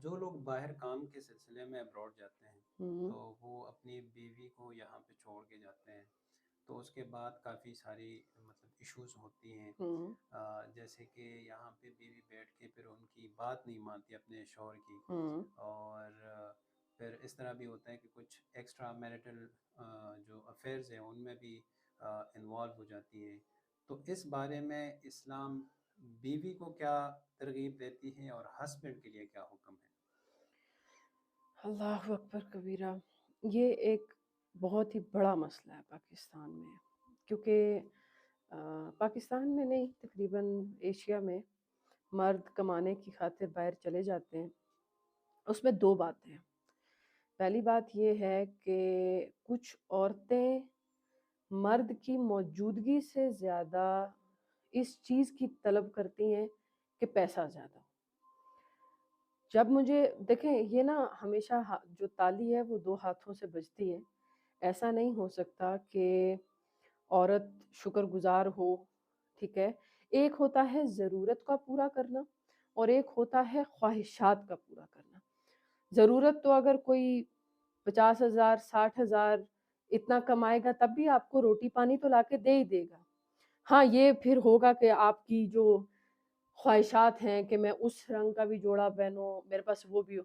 جو لوگ باہر کام کے سلسلے میں ابراڈ جاتے ہیں ہوں تو وہ اپنی بیوی کو یہاں پہ چھوڑ کے جاتے ہیں، تو اس کے بعد کافی ساری مطلب ایشوز ہوتی ہیں، ہوں جیسے کہ یہاں پہ بیوی بیٹھ کے پھر ان کی بات نہیں مانتی اپنے شوہر کی، ہوں اور پھر اس طرح بھی ہوتا ہے کہ کچھ ایکسٹرا میرٹل جو افیئرز ہیں ان میں بھی انوالو ہو جاتی ہیں، تو اس بارے میں اسلام بیوی کو کیا ترغیب دیتی ہے اور ہسبینڈ کے لیے کیا حکم ہے؟ اللہ اکبر کبیرہ. یہ ایک بہت ہی بڑا مسئلہ ہے پاکستان میں، کیونکہ پاکستان میں نہیں، تقریباً ایشیا میں مرد کمانے کی خاطر باہر چلے جاتے ہیں. اس میں دو باتیں ہیں. پہلی بات یہ ہے کہ کچھ عورتیں مرد کی موجودگی سے زیادہ اس چیز کی طلب کرتی ہیں کہ پیسہ زیادہ ہو. جب مجھے دیکھیں، یہ نا ہمیشہ جو تالی ہے وہ دو ہاتھوں سے بجتی ہے. ایسا نہیں ہو سکتا کہ عورت شکر گزار ہو. ٹھیک ہے، ایک ہوتا ہے ضرورت کا پورا کرنا اور ایک ہوتا ہے خواہشات کا پورا کرنا. ضرورت تو اگر کوئی 50,000 60,000 اتنا کمائے گا تب بھی آپ کو روٹی پانی تو لا کے دے ہی دے گا. ہاں، یہ پھر ہوگا کہ آپ کی جو خواہشات ہیں کہ میں اس رنگ کا بھی جوڑا پہنوں، میرے پاس وہ بھی ہو.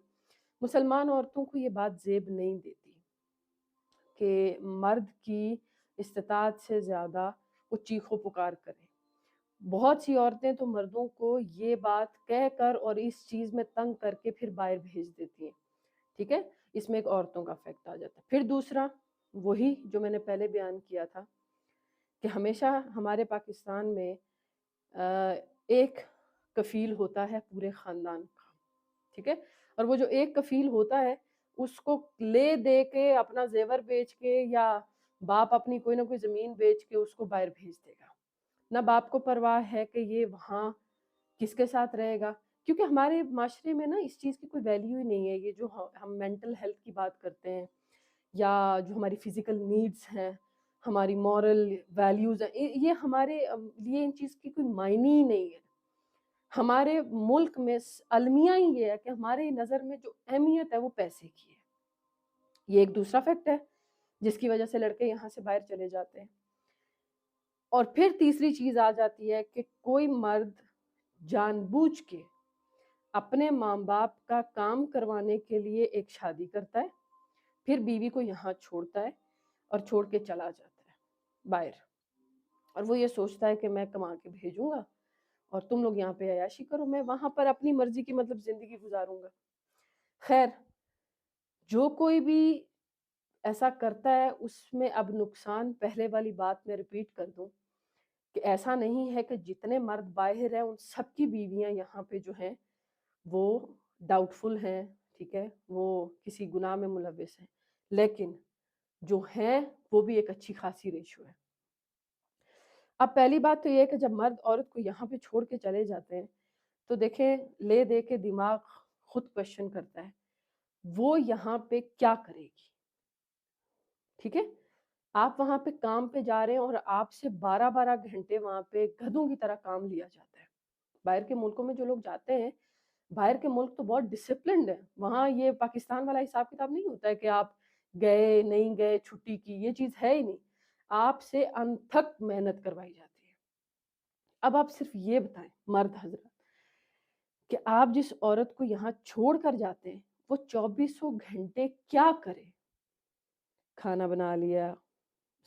مسلمان عورتوں کو یہ بات زیب نہیں دیتی کہ مرد کی استطاعت سے زیادہ وہ چیخو پکار کرے. بہت سی عورتیں تو مردوں کو یہ بات کہہ کر اور اس چیز میں تنگ کر کے پھر باہر بھیج دیتی ہیں. ٹھیک ہے، اس میں ایک عورتوں کا فیکٹ آ جاتا ہے. پھر دوسرا، وہی جو میں نے پہلے بیان کیا تھا کہ ہمیشہ ہمارے پاکستان میں ایک کفیل ہوتا ہے پورے خاندان کا. ٹھیک ہے، اور وہ جو ایک کفیل ہوتا ہے اس کو لے دے کے اپنا زیور بیچ کے، یا باپ اپنی کوئی نہ کوئی زمین بیچ کے اس کو باہر بھیج دے گا. نہ باپ کو پرواہ ہے کہ یہ وہاں کس کے ساتھ رہے گا، کیونکہ ہمارے معاشرے میں نا اس چیز کی کوئی ویلیو ہی نہیں ہے. یہ جو ہم مینٹل ہیلتھ کی بات کرتے ہیں یا جو ہماری فزیکل نیڈز ہیں، ہماری مورل ویلیوز ہیں، یہ ہمارے لیے ان چیز کی کوئی معنی ہی نہیں ہے. ہمارے ملک میں المیہ ہی یہ ہے کہ ہماری نظر میں جو اہمیت ہے وہ پیسے کی ہے. یہ ایک دوسرا فیکٹ ہے جس کی وجہ سے لڑکے یہاں سے باہر چلے جاتے ہیں. اور پھر تیسری چیز آ جاتی ہے کہ کوئی مرد جان بوجھ کے اپنے ماں باپ کا کام کروانے کے لیے ایک شادی کرتا ہے، پھر بیوی کو یہاں چھوڑتا ہے اور چھوڑ کے چلا جاتا ہے باہر. اور وہ یہ سوچتا ہے کہ میں کما کے بھیجوں گا اور تم لوگ یہاں پہ عیاشی کرو، میں وہاں پر اپنی مرضی کی مطلب زندگی گزاروں گا. خیر، جو کوئی بھی ایسا کرتا ہے اس میں اب نقصان، پہلے والی بات میں ریپیٹ کر دوں کہ ایسا نہیں ہے کہ جتنے مرد باہر ہیں ان سب کی بیویاں یہاں پہ جو ہیں وہ ڈاؤٹ فل ہیں. ٹھیک ہے، وہ کسی گناہ میں ملوث ہیں، لیکن جو ہیں وہ بھی ایک اچھی خاصی ریشو ہے. اب پہلی بات تو یہ ہے کہ جب مرد عورت کو یہاں پہ چھوڑ کے چلے جاتے ہیں تو دیکھیں، لے دے کے دماغ خود کوشچن کرتا ہے وہ یہاں پہ کیا کرے گی. ٹھیک ہے، آپ وہاں پہ کام پہ جا رہے ہیں اور آپ سے 12 12 گھنٹے وہاں پہ گدھوں کی طرح کام لیا جاتا ہے. باہر کے ملکوں میں جو لوگ جاتے ہیں، باہر کے ملک تو بہت ڈسپلنڈ ہے. وہاں یہ پاکستان والا حساب کتاب نہیں ہوتا ہے کہ آپ گئے نہیں گئے چھٹی کی، یہ چیز ہے ہی نہیں. آپ سے انتھک محنت کروائی جاتی ہے. اب آپ صرف یہ بتائیں مرد حضرات کہ آپ جس عورت کو یہاں چھوڑ کر جاتے ہیں وہ 2400 گھنٹے کیا کرے. کھانا بنا لیا،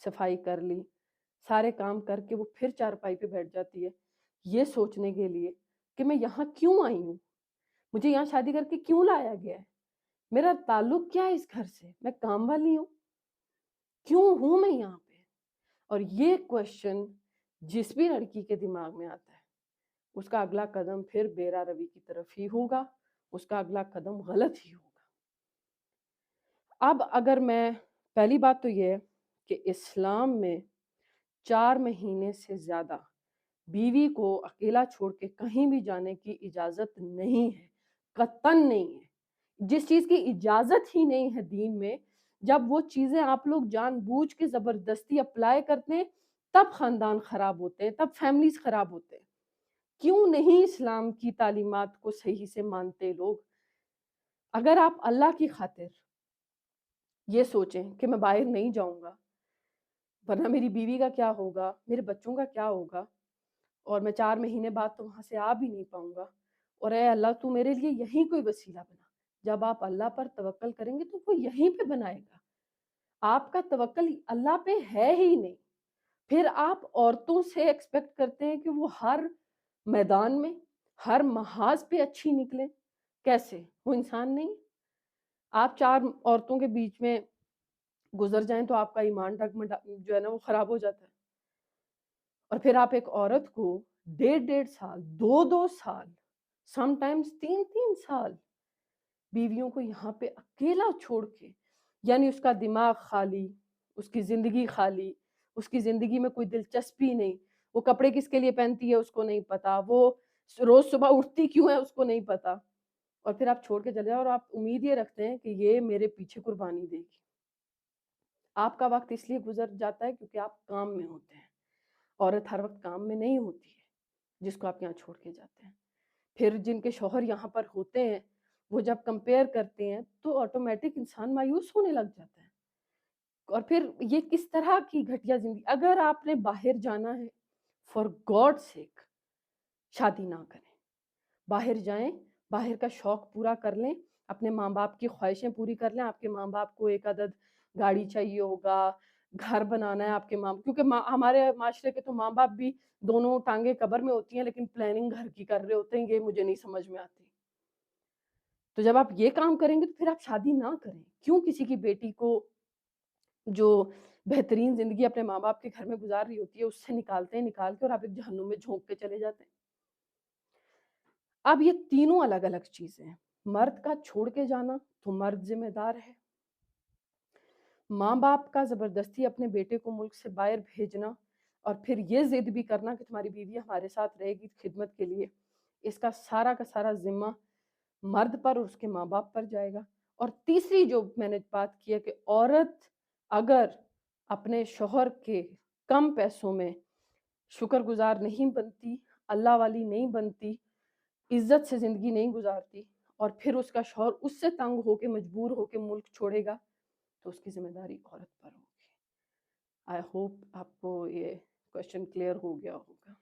صفائی کر لی، سارے کام کر کے وہ پھر چارپائی پہ بیٹھ جاتی ہے یہ سوچنے کے لیے کہ میں یہاں کیوں آئی ہوں، مجھے یہاں شادی کر کے کیوں لایا گیا ہے، میرا تعلق کیا ہے اس گھر سے، میں کام والی ہوں، کیوں ہوں میں یہاں پہ. اور یہ کوشچن جس بھی لڑکی کے دماغ میں آتا ہے اس کا اگلا قدم پھر بیرا روی کی طرف ہی ہوگا، اس کا اگلا قدم غلط ہی ہوگا. اب اگر میں پہلی بات تو یہ ہے کہ اسلام میں 4 مہینے سے زیادہ بیوی کو اکیلا چھوڑ کے کہیں بھی جانے کی اجازت نہیں ہے، قطعاً نہیں ہے. جس چیز کی اجازت ہی نہیں ہے دین میں، جب وہ چیزیں آپ لوگ جان بوجھ کے زبردستی اپلائی کرتے ہیں تب خاندان خراب ہوتے ہیں، تب فیملیز خراب ہوتے ہیں. کیوں نہیں اسلام کی تعلیمات کو صحیح سے مانتے لوگ؟ اگر آپ اللہ کی خاطر یہ سوچیں کہ میں باہر نہیں جاؤں گا ورنہ میری بیوی کا کیا ہوگا، میرے بچوں کا کیا ہوگا، اور میں 4 مہینے بعد تو وہاں سے آ بھی نہیں پاؤں گا، اور اے اللہ تو میرے لیے یہیں کوئی وسیلہ بنا۔ جب آپ اللہ پر توکل کریں گے تو وہ یہیں پہ بنائے گا۔ آپ کا توکل اللہ پہ ہے ہی نہیں، پھر آپ عورتوں سے ایکسپیکٹ کرتے ہیں کہ وہ ہر میدان میں ہر محاذ پہ اچھی نکلیں، کیسے؟ وہ انسان نہیں۔ آپ 4 عورتوں کے بیچ میں گزر جائیں تو آپ کا ایمان جو ہے نا وہ خراب ہو جاتا ہے، اور پھر آپ ایک عورت کو 1.5 سال 2 سال سم ٹائمز 3 سال بیویوں کو یہاں پہ اکیلا چھوڑ کے، یعنی اس کا دماغ خالی، اس کی زندگی خالی، اس کی زندگی میں کوئی دلچسپی نہیں، وہ کپڑے کس کے لیے پہنتی ہے اس کو نہیں پتا، وہ روز صبح اٹھتی کیوں ہے اس کو نہیں پتا، اور پھر آپ چھوڑ کے چلے جاؤ اور آپ امید یہ رکھتے ہیں کہ یہ میرے پیچھے قربانی دے گی۔ آپ کا وقت اس لیے گزر جاتا ہے کیونکہ آپ کام میں ہوتے ہیں۔ عورت ہر وقت کام میں نہیں ہوتی ہے جس کو آپ یہاں چھوڑ کے جاتے ہیں۔ پھر جن کے شوہر یہاں پر ہوتے ہیں وہ جب کمپیئر کرتے ہیں تو آٹومیٹک انسان مایوس ہونے لگ جاتا ہے، اور پھر یہ کس طرح کی گھٹیا زندگی۔ اگر آپ نے باہر جانا ہے فار گاڈ سیک شادی نہ کریں، باہر جائیں، باہر کا شوق پورا کر لیں، اپنے ماں باپ کی خواہشیں پوری کر لیں۔ آپ کے ماں باپ کو ایک عدد گاڑی چاہیے ہوگا، گھر بنانا ہے آپ کے ماں، کیونکہ ہمارے معاشرے کے تو ماں باپ بھی دونوں ٹانگیں قبر میں ہوتی ہیں لیکن پلاننگ گھر کی کر رہے ہوتے ہیں، یہ مجھے نہیں سمجھ میں آتی۔ تو جب آپ یہ کام کریں گے تو پھر آپ شادی نہ کریں۔ کیوں کسی کی بیٹی کو جو بہترین زندگی اپنے ماں باپ کے گھر میں گزار رہی ہوتی ہے اس سے نکال کے اور آپ ایک جہنم میں جھونک کے چلے جاتے ہیں۔ اب یہ تینوں الگ الگ چیزیں ہیں۔ مرد کا چھوڑ کے جانا تو مرد ذمہ دار ہے، ماں باپ کا زبردستی اپنے بیٹے کو ملک سے باہر بھیجنا اور پھر یہ ضد بھی کرنا کہ تمہاری بیوی ہمارے ساتھ رہے گی خدمت کے لیے، اس کا سارا ذمہ مرد پر اور اس کے ماں باپ پر جائے گا۔ اور تیسری جو میں نے بات کی ہے کہ عورت اگر اپنے شوہر کے کم پیسوں میں شکر گزار نہیں بنتی، اللہ والی نہیں بنتی، عزت سے زندگی نہیں گزارتی، اور پھر اس کا شوہر اس سے تنگ ہو کے مجبور ہو کے ملک چھوڑے گا تو اس کی ذمہ داری عورت پر ہوگی۔ آئی ہوپ آپ کو یہ کوشچن کلیئر ہو گیا ہوگا۔